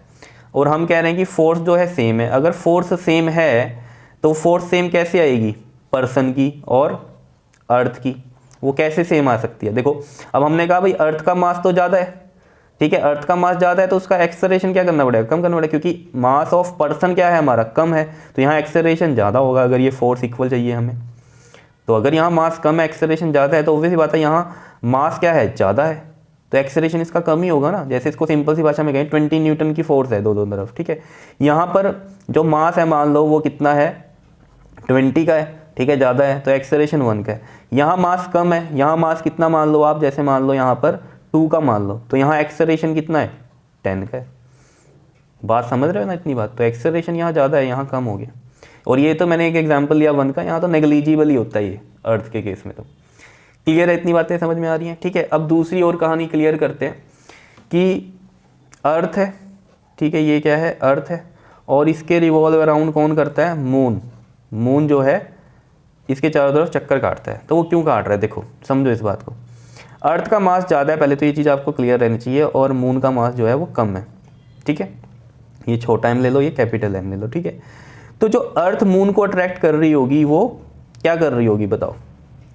और हम कह रहे हैं कि फोर्स जो है सेम है। अगर फोर्स सेम है तो फोर्स सेम कैसे आएगी, पर्सन की और अर्थ की, वो कैसे सेम आ सकती है। देखो अब हमने कहा भाई अर्थ का मास तो ज़्यादा है, ठीक है, अर्थ का मास ज़्यादा है तो उसका एक्सेलरेशन क्या करना पड़ेगा, कम करना पड़ेगा, क्योंकि मास ऑफ पर्सन क्या है हमारा, कम है, तो यहाँ एक्सेलरेशन ज़्यादा होगा। अगर ये फोर्स इक्वल चाहिए हमें, तो अगर यहाँ मास कम है एक्सेलरेशन ज़्यादा है, तो ऑब्वियसली बात है यहाँ मास क्या है, ज़्यादा है, तो एक्सेलरेशन इसका कम ही होगा ना। जैसे इसको सिंपल सी भाषा में कहें 20 न्यूटन की फोर्स है दोनों तरफ। ठीक है, यहाँ पर जो मास है मान लो वो कितना है, 20 का है, ठीक है, ज़्यादा है, तो एक्सेलरेशन 1 का है। यहाँ मास कम है, यहाँ मास कितना मान लो आप, जैसे मान लो यहाँ पर 2 का मान लो, तो यहाँ एक्सेलरेशन कितना है, 10 का है। बात समझ रहे हो ना इतनी बात, तो एक्सेलरेशन यहाँ ज़्यादा है, यहाँ कम हो गया। और ये तो मैंने एक एग्जांपल लिया 1 का, यहाँ तो नेग्लिजिबल ही होता है ये अर्थ के केस में। तो क्लियर है, इतनी बातें समझ में आ रही हैं। ठीक है, अब दूसरी और कहानी क्लियर करते हैं कि अर्थ है, ठीक है, ये क्या है, अर्थ है, और इसके रिवॉल्व अराउंड कौन करता है, मून। मून जो है इसके चारों तरफ चक्कर काटता है। तो वो क्यों काट रहा है, देखो समझो इस बात को। अर्थ का मास ज़्यादा है, पहले तो ये चीज़ आपको क्लियर रहनी चाहिए, और मून का मास जो है वो कम है। ठीक है, ये छोटा एम ले लो, ये कैपिटल एम ले लो। ठीक है, तो जो अर्थ मून को अट्रैक्ट कर रही होगी वो क्या कर रही होगी बताओ।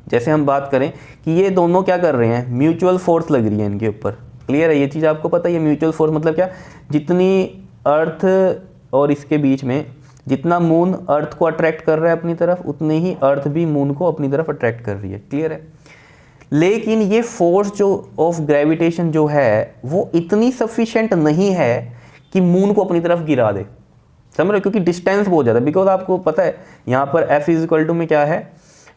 जैसे हम बात करें कि ये दोनों क्या कर रहे हैं, म्यूचुअल फोर्स लग रही है इनके ऊपर। क्लियर है, ये चीज़ आपको पता है। ये म्यूचुअल फोर्स मतलब क्या, जितनी अर्थ और इसके बीच में जितना मून अर्थ को अट्रैक्ट कर रहा है अपनी तरफ, उतने ही अर्थ भी मून को अपनी तरफ अट्रैक्ट कर रही है। क्लियर है, लेकिन ये फोर्स जो ऑफ ग्रेविटेशन जो है वो इतनी सफिशिएंट नहीं है कि मून को अपनी तरफ गिरा दे। समझ रहे हो, क्योंकि डिस्टेंस बहुत ज़्यादा, बिकॉज आपको पता है यहाँ पर एफ इज इक्वल टू में क्या है,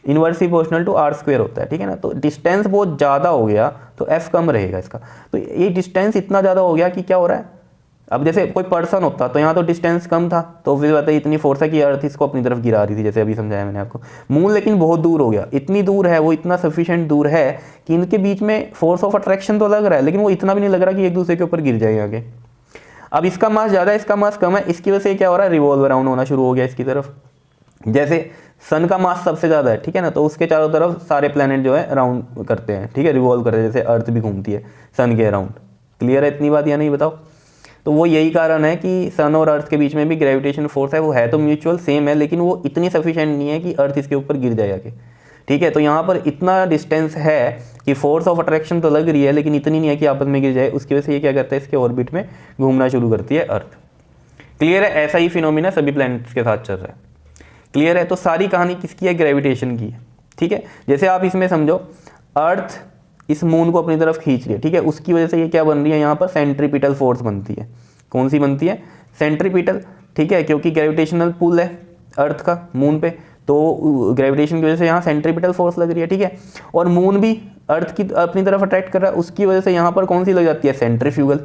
inversely proportional to R square होता है। ठीक है ना, तो डिस्टेंस बहुत ज़्यादा हो गया तो एफ कम रहेगा इसका। तो ये डिस्टेंस इतना ज़्यादा हो गया कि क्या हो रहा है, अब जैसे कोई पर्सन होता तो यहाँ तो डिस्टेंस कम था, तो फिर बात है इतनी फोर्स है कि अर्थ इसको अपनी तरफ गिरा रही थी, जैसे अभी समझाया मैंने आपको। मून लेकिन बहुत दूर हो गया, इतनी दूर है वो, इतना सफिशिएंट दूर है कि इनके बीच में फोर्स ऑफ अट्रैक्शन तो लग रहा है, लेकिन वो इतना भी नहीं लग रहा कि एक दूसरे के ऊपर गिर जाए आगे। अब इसका मास ज़्यादा है, इसका मास कम है, इसकी वजह से क्या हो रहा है, रिवॉल्व अराउंड होना शुरू हो गया इसकी तरफ। जैसे सन का मास सबसे ज़्यादा है, ठीक है ना, तो उसके चारों तरफ सारे प्लैनेट जो है अराउंड करते हैं, ठीक है, रिवॉल्व करते हैं, जैसे अर्थ भी घूमती है सन के अराउंड। क्लियर है इतनी बात या नहीं बताओ। तो वो यही कारण है कि सन और अर्थ के बीच में भी ग्रेविटेशन फोर्स है तो म्यूचुअल सेम है, लेकिन वो इतनी सफिशिएंट नहीं है कि अर्थ इसके ऊपर गिर जाए आगे। ठीक है, तो यहाँ पर इतना डिस्टेंस है कि फोर्स ऑफ अट्रैक्शन तो लग रही है, लेकिन इतनी नहीं है कि आपस में गिर जाए। उसकी वजह से ये क्या करता है, इसके ऑर्बिट में घूमना शुरू करती है अर्थ। क्लियर है, ऐसा ही फिनोमिना सभी प्लैनेट्स के साथ चल रहा है। क्लियर है, तो सारी कहानी किसकी है, ग्रेविटेशन की है। ठीक है, जैसे आप इसमें समझो अर्थ इस मून को अपनी तरफ खींच रही है, ठीक है। उसकी वजह से ये क्या बन रही है, यहाँ पर सेंट्रीपिटल फोर्स बनती है। कौन सी बनती है, सेंट्रीपिटल, ठीक है, क्योंकि ग्रेविटेशनल पुल है अर्थ का मून पे, तो ग्रेविटेशन की वजह से यहाँ सेंट्रीपिटल फोर्स लग रही है, ठीक है। और मून भी अर्थ की अपनी तरफ अट्रैक्ट कर रहा है, उसकी वजह से यहाँ पर कौन सी लग जाती है, सेंट्रीफ्यूगल,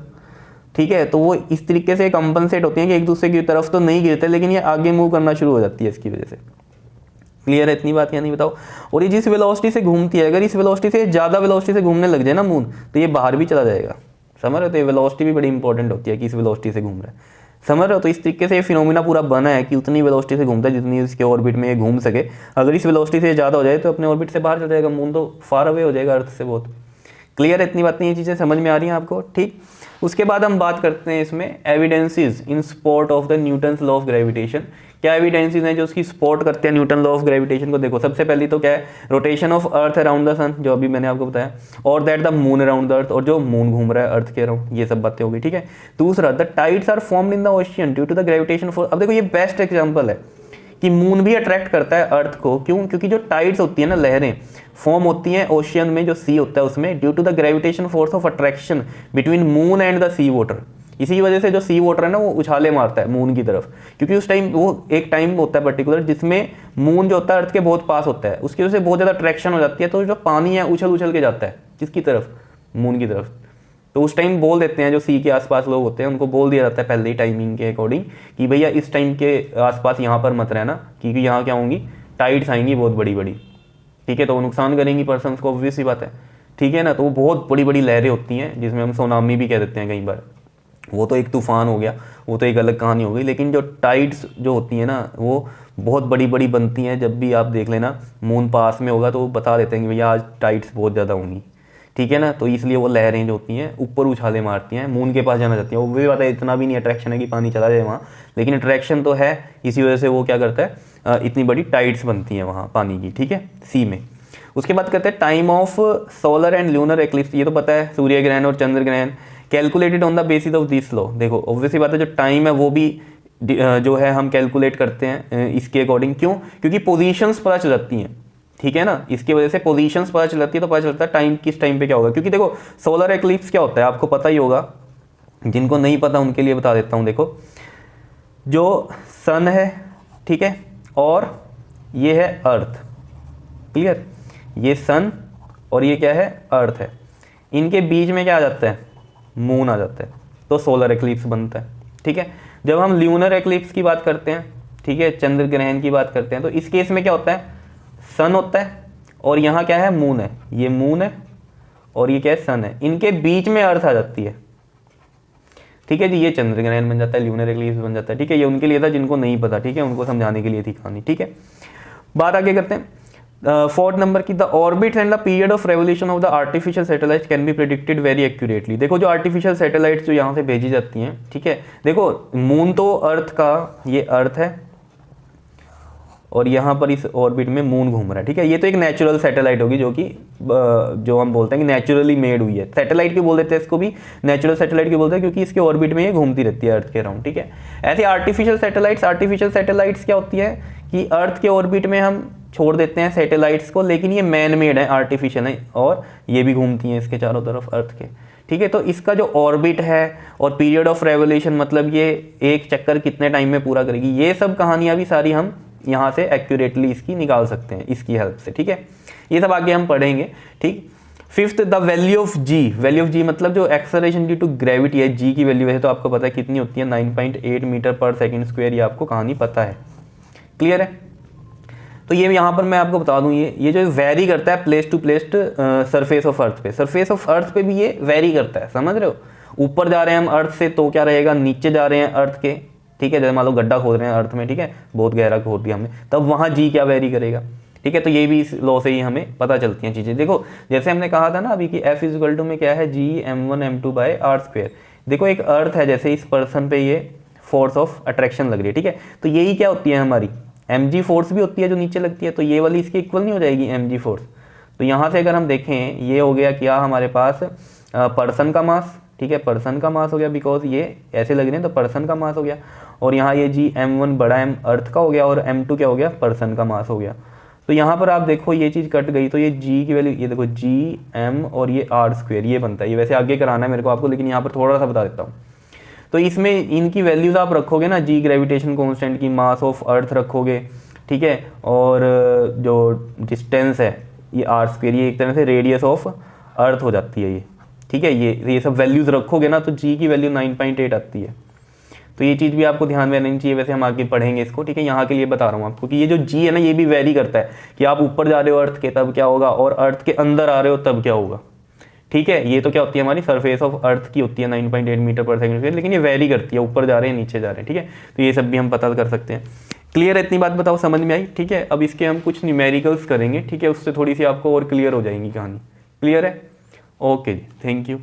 ठीक है। तो वो इस तरीके से कंपनसेट होती है कि एक दूसरे की तरफ तो नहीं गिरते, लेकिन ये आगे मूव करना शुरू हो जाती है इसकी वजह से। क्लियर है इतनी बात या नहीं बताओ। और ये जिस वेलोसिटी से घूमती है, अगर इस वेलोसिटी से ज़्यादा वेलोसिटी से घूमने लग जाए ना मून, तो ये बाहर भी चला जाएगा, समझ रहे हो। तो ये वेलोसिटी भी बड़ी इंपॉर्टेंट होती है कि इस वेलोसिटी से घूम रहा है, समझ रहे हो। तो इस तरीके से ये फिनोमिना पूरा बना है कि उतनी वेलोसिटी से घूमता है जितनी इसके ऑर्बिट में ये घूम सके। अगर इस वेलोसिटी से ज़्यादा हो जाए तो अपने ऑर्बिट से बाहर चल जाएगा, मून तो फार अवे हो जाएगा अर्थ से बहुत। क्लियर है इतनी बात, नहीं ये चीज़ें समझ में आ रही हैं आपको, ठीक। उसके बाद हम बात करते हैं इसमें evidences in support of the Newton's law of gravitation. क्या एविडेंसेस हैं जो उसकी सपोर्ट करते हैं न्यूटन लॉ ऑफ ग्रेविटेशन को। देखो सबसे पहले तो क्या है, rotation of earth around the sun, जो अभी मैंने आपको बताया, और that the moon around the earth, और जो मून घूम रहा है अर्थ के अराउंड, ये सब बातें हो गई, ठीक है। दूसरा, the tides are formed in the ocean due to the gravitation force. अब देखो ये बेस्ट एग्जांपल है कि मून भी अट्रैक्ट करता है अर्थ को, क्यों, क्योंकि जो टाइड्स होती है ना, लहरें फॉर्म होती हैं ओशियन में, जो सी होता है उसमें, due to the gravitation force of attraction between moon and the sea water. इसी वजह से जो सी वाटर है ना वो उछाले मारता है मून की तरफ, क्योंकि उस टाइम वो एक टाइम होता है पर्टिकुलर जिसमें मून जो होता है अर्थ के बहुत पास होता है, उसकी वजह से बहुत ज़्यादा अट्रैक्शन हो जाती है, तो जो पानी है उछल उछल के जाता है किसकी तरफ, मून की तरफ। तो उस टाइम बोल देते हैं जो सी के आसपास लोग होते हैं उनको बोल दिया जाता है पहले ही टाइमिंग के अकॉर्डिंग कि भैया इस टाइम के आसपास यहाँ पर मत रहना, क्योंकि यहाँ क्या होंगी, टाइड्स आएंगी बहुत बड़ी बड़ी, ठीक है। तो वो नुकसान करेंगी पर्सन्स को, ऑब्वियस ही बात है, ठीक है ना। तो वो बहुत बड़ी बड़ी लहरें होती हैं जिसमें हम सोनामी भी कह देते हैं कई बार, वो तो एक तूफान हो गया, वो तो एक अलग कहानी हो गई। लेकिन जो टाइड्स जो होती हैं ना वो बहुत बड़ी बड़ी बनती हैं। जब भी आप देख लेना मून पास में होगा तो वो बता देते हैं कि भैया आज टाइड्स बहुत ज़्यादा होंगी, ठीक है ना। तो इसलिए वो लहरें जो होती हैं ऊपर उछाले मारती हैं, मून के पास जाना चाहती हैं। वो भी बात है, इतना भी नहीं अट्रैक्शन है कि पानी चला जाए वहाँ, लेकिन अट्रैक्शन तो है, इसी वजह से वो क्या करता है, इतनी बड़ी टाइड्स बनती हैं वहाँ पानी की, ठीक है, सी में। उसके बाद कहते हैं time of solar and lunar eclipse. ये तो पता है, सूर्य ग्रहण और चंद्र ग्रहण calculated on the basis of this law. देखो ऑब्वियसली बात है, जो टाइम है वो भी जो है हम कैलकुलेट करते हैं इसके अकॉर्डिंग। क्यों, क्योंकि पोजीशंस पता चल जाती हैं, ठीक है ना। इसकी वजह से पोजीशंस पता चल जाती है, तो पता चलता है टाइम किस टाइम पे क्या होगा। क्योंकि देखो सोलर एक्लिप्स क्या होता है आपको पता ही होगा, जिनको नहीं पता उनके लिए बता देता हूँ। देखो जो सन है, ठीक है, और ये है अर्थ, क्लियर, ये सन और ये क्या है, अर्थ है, इनके बीच में क्या आ जाता है, मून आ जाता है, तो सोलर एक्लिप्स बनता है, ठीक है। जब हम ल्यूनर एक्लिप्स की बात करते हैं, ठीक है, चंद्र ग्रहण की बात करते हैं, तो इस केस में क्या होता है, सन होता है और यहाँ क्या है, मून है, ये मून है और ये क्या है, सन है, इनके बीच में अर्थ आ जाती है, ठीक है जी। ये चंद्र ग्रहण बन जाता है, ल्यूनर एक्लिप्स बन जाता है, ठीक है। ये उनके लिए था जिनको नहीं पता, ठीक है, उनको समझाने के लिए थी कहानी, ठीक है। बात आगे करते हैं फोर्थ नंबर की, the orbit and the period of revolution of the artificial satellite can be predicted very accurately. देखो जो आर्टिफिशियल सैटेलाइट्स जो यहाँ से भेजी जाती हैं, ठीक है, देखो मून तो अर्थ का, ये अर्थ है और यहाँ पर इस ऑर्बिट में मून घूम रहा है, ठीक है। ये तो एक नेचुरल सैटेलाइट होगी जो कि जो हम बोलते हैं कि नेचुरली मेड हुई है। सैटेलाइट क्यों बोल देते हैं इसको भी, नेचुरल सैटेलाइट क्यों बोलते हैं, क्योंकि इसके ऑर्बिट में ये घूमती रहती है अर्थ के अराउंड, ठीक है। ऐसे आर्टिफिशियल सैटेलाइट्स क्या होती है कि अर्थ के ऑर्बिट में हम छोड़ देते हैं सैटेलाइट्स को, लेकिन ये मैन मेड है, आर्टिफिशियल है, और ये भी घूमती हैं इसके चारों तरफ अर्थ के, ठीक है। तो इसका जो ऑर्बिट है और पीरियड ऑफ रेवोल्यूशन, मतलब ये एक चक्कर कितने टाइम में पूरा करेगी, ये सब कहानियाँ भी सारी हम यहाँ से एक्यूरेटली इसकी निकाल सकते हैं इसकी हेल्प से, ठीक है। ये सब आगे हम पढ़ेंगे, ठीक। Fifth, the value of G. Value of G मतलब जो एक्सेलरेशन ड्यू टू ग्रेविटी है, जी की वैल्यू है तो आपको पता है कितनी होती है, 9.8 मीटर पर सेकेंड स्क्वायर, ये आपको कहानी पता है, क्लियर है। तो ये यहाँ पर मैं आपको बता दूँ, ये जो वेरी करता है place to place surface of earth पे, सरफेस ऑफ अर्थ पे भी ये वेरी करता है, समझ रहे हो। ऊपर जा रहे हैं हम अर्थ से तो क्या रहेगा, नीचे जा रहे हैं अर्थ के, ठीक है, जैसे मान लो गड्ढा खोद रहे हैं अर्थ में, ठीक है, बहुत गहरा खोद दिया हमने, तब वहाँ जी क्या वेरी करेगा, ठीक है। तो ये भी इस लॉ से ही हमें पता चलती हैं चीज़ें। देखो जैसे हमने कहा था ना अभी कि F इक्वल टू में क्या है, G(m1m2/r²। देखो एक अर्थ है, जैसे इस पर्सन पे ये फोर्स ऑफ अट्रैक्शन लग रही है, ठीक है, तो यही क्या होती है हमारी mg फोर्स भी होती है जो नीचे लगती है, तो ये वाली इसके इक्वल नहीं हो जाएगी mg फोर्स। तो यहाँ से अगर हम देखें, ये हो गया क्या हमारे पास पर्सन का मास, ठीक है, पर्सन का मास हो गया, बिकॉज ये ऐसे लग रहे हैं तो पर्सन का मास हो गया, और यहाँ ये G m1 बड़ा M अर्थ का हो गया और m2 क्या हो गया, पर्सन का मास हो गया। तो यहाँ पर आप देखो ये चीज़ कट गई, तो ये जी की वैल्यू, ये देखो जी एम और ये आर स्क्वेयर, ये बनता है। ये वैसे आगे कराना है मेरे को आपको, लेकिन यहाँ पर थोड़ा सा बता देता हूँ। तो इसमें इनकी वैल्यूज़ आप रखोगे ना, जी ग्रेविटेशन कांस्टेंट की, मास ऑफ अर्थ रखोगे, ठीक है, और जो डिस्टेंस है ये आर स्क्वेयर, ये एक तरह से रेडियस ऑफ अर्थ हो जाती है ये, ठीक है। ये सब वैल्यूज़ रखोगे ना तो जी की वैल्यू 9.8 आती है। तो ये चीज़ भी आपको ध्यान में रहनी चाहिए। वैसे हम आगे पढ़ेंगे इसको, ठीक है। यहाँ के लिए बता रहा हूँ आपको कि ये जो जी है ना, ये भी वेरी करता है कि आप ऊपर जा रहे हो अर्थ के तब क्या होगा, और अर्थ के अंदर आ रहे हो तब क्या होगा, ठीक है। ये तो क्या होती है, हमारी सरफेस ऑफ अर्थ की होती है 9.8 मीटर पर सेकंड, लेकिन ये वेरी करती है, ऊपर जा रहे हैं नीचे जा रहे हैं, ठीक है। तो ये सब भी हम पता कर सकते हैं। क्लियर है, इतनी बात बताओ, समझ में आई, ठीक है। अब इसके हम कुछ न्यूमेरिकल्स करेंगे, ठीक है, उससे थोड़ी सी आपको और क्लियर हो जाएंगी कहानी। क्लियर है, ओके जी, थैंक यू।